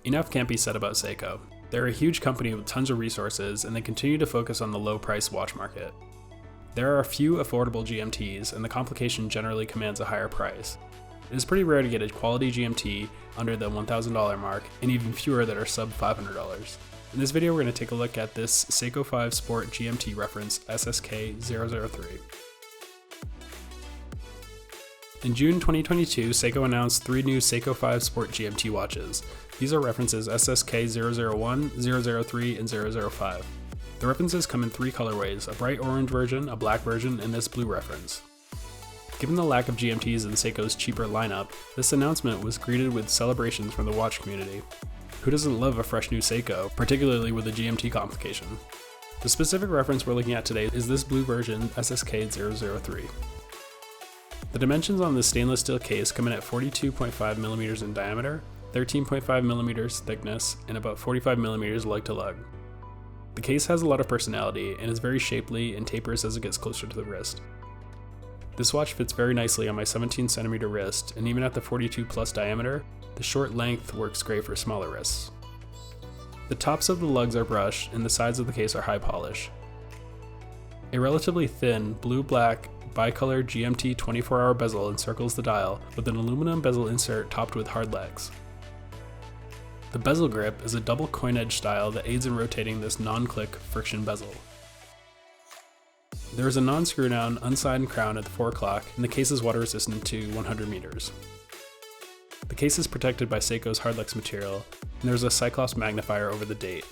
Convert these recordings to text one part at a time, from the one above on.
Enough can't be said about Seiko. They're a huge company with tons of resources, and they continue to focus on the low-price watch market. There are a few affordable GMTs, and the complication generally commands a higher price. It is pretty rare to get a quality GMT under the $1,000 mark, and even fewer that are sub $500. In this video, we're going to take a look at this Seiko 5 Sport GMT reference SSK003. In June 2022, Seiko announced 3 new Seiko 5 Sport GMT watches. These are references SSK001, 003, and 005. The references come in 3 colorways, a bright orange version, a black version, and this blue reference. Given the lack of GMTs in Seiko's cheaper lineup, this announcement was greeted with celebrations from the watch community. Who doesn't love a fresh new Seiko, particularly with a GMT complication? The specific reference we're looking at today is this blue version, SSK003. The dimensions on this stainless steel case come in at 42.5mm in diameter, 13.5mm thickness, and about 45mm lug to lug. The case has a lot of personality and is very shapely and tapers as it gets closer to the wrist. This watch fits very nicely on my 17cm wrist, and even at the 42 plus diameter, the short length works great for smaller wrists. The tops of the lugs are brushed and the sides of the case are high polish. A relatively thin blue-black bicolor GMT 24-hour bezel encircles the dial with an aluminum bezel insert topped with hard legs. The bezel grip is a double coin edge style that aids in rotating this non-click friction bezel. There is a non-screw down unsigned crown at the 4 o'clock, and the case is water resistant to 100 meters. The case is protected by Seiko's Hardlex material, and there is a Cyclops magnifier over the date.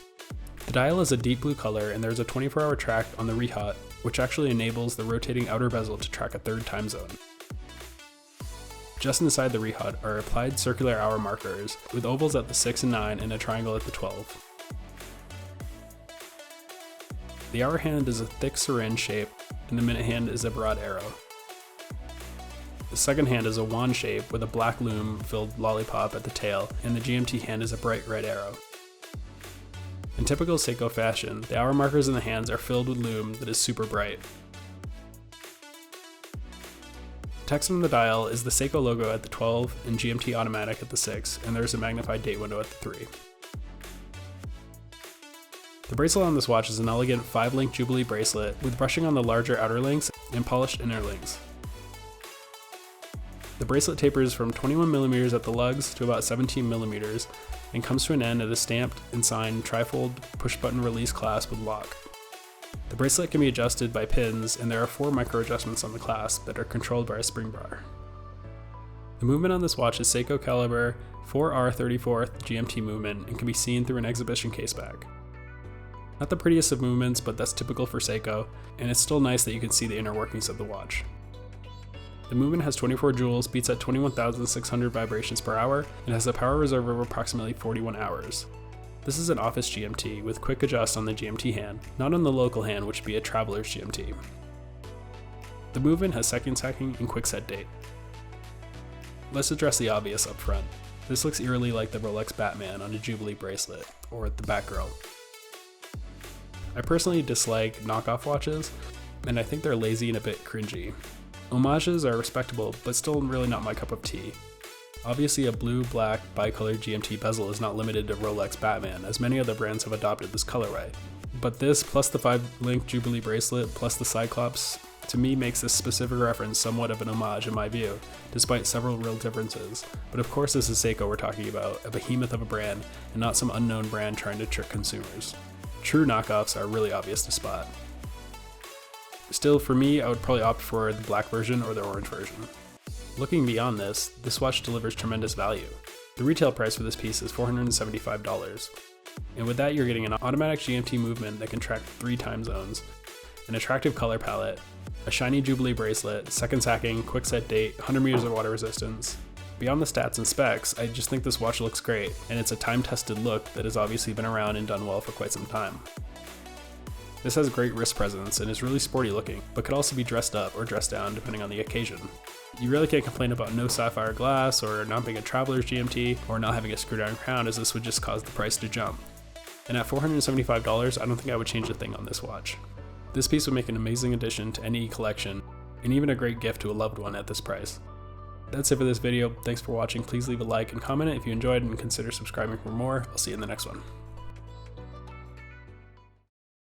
The dial is a deep blue color, and there is a 24-hour track on the rehaut, which actually enables the rotating outer bezel to track a 3rd time zone. Just inside the rehaut are applied circular hour markers, with ovals at the 6 and 9 and a triangle at the 12. The hour hand is a thick syringe shape, and the minute hand is a broad arrow. The second hand is a wand shape with a black loom-filled lollipop at the tail, and the GMT hand is a bright red arrow. In typical Seiko fashion, the hour markers in the hands are filled with loom that is super bright. Text on the dial is the Seiko logo at the 12 and GMT automatic at the 6, and there is a magnified date window at the 3. The bracelet on this watch is an elegant 5-link Jubilee bracelet with brushing on the larger outer links and polished inner links. The bracelet tapers from 21mm at the lugs to about 17mm and comes to an end at a stamped and signed trifold push-button release clasp with lock. The bracelet can be adjusted by pins, and there are 4 micro adjustments on the clasp that are controlled by a spring bar. The movement on this watch is Seiko caliber 4R34 GMT movement and can be seen through an exhibition case back. Not the prettiest of movements, but that's typical for Seiko, and it's still nice that you can see the inner workings of the watch. The movement has 24 joules, beats at 21,600 vibrations per hour, and has a power reserve of approximately 41 hours. This is an office GMT with quick adjust on the GMT hand, not on the local hand, which would be a traveler's GMT. The movement has seconds hacking and quick set date. Let's address the obvious up front. This looks eerily like the Rolex Batman on a Jubilee bracelet, or the Batgirl. I personally dislike knockoff watches, and I think they're lazy and a bit cringy. Homages are respectable, but still really not my cup of tea. Obviously, a blue-black bicolor GMT bezel is not limited to Rolex Batman, as many other brands have adopted this colorway. But this, plus the 5-link Jubilee bracelet, plus the Cyclops, to me makes this specific reference somewhat of an homage in my view, despite several real differences. But of course this is Seiko we're talking about, a behemoth of a brand, and not some unknown brand trying to trick consumers. True knockoffs are really obvious to spot. Still, for me, I would probably opt for the black version or the orange version. Looking beyond this watch delivers tremendous value. The retail price for this piece is $475, and with that you're getting an automatic GMT movement that can track 3 time zones, an attractive color palette, a shiny Jubilee bracelet, seconds hacking, quick set date, 100 meters of water resistance. Beyond the stats and specs, I just think this watch looks great, and it's a time-tested look that has obviously been around and done well for quite some time. This has great wrist presence and is really sporty looking, but could also be dressed up or dressed down depending on the occasion. You really can't complain about no sapphire glass, or not being a traveler's GMT, or not having a screw-down crown, as this would just cause the price to jump. And at $475, I don't think I would change a thing on this watch. This piece would make an amazing addition to any collection, and even a great gift to a loved one at this price. That's it for this video. Thanks for watching. Please leave a like and comment it if you enjoyed and consider subscribing for more. I'll see you in the next one.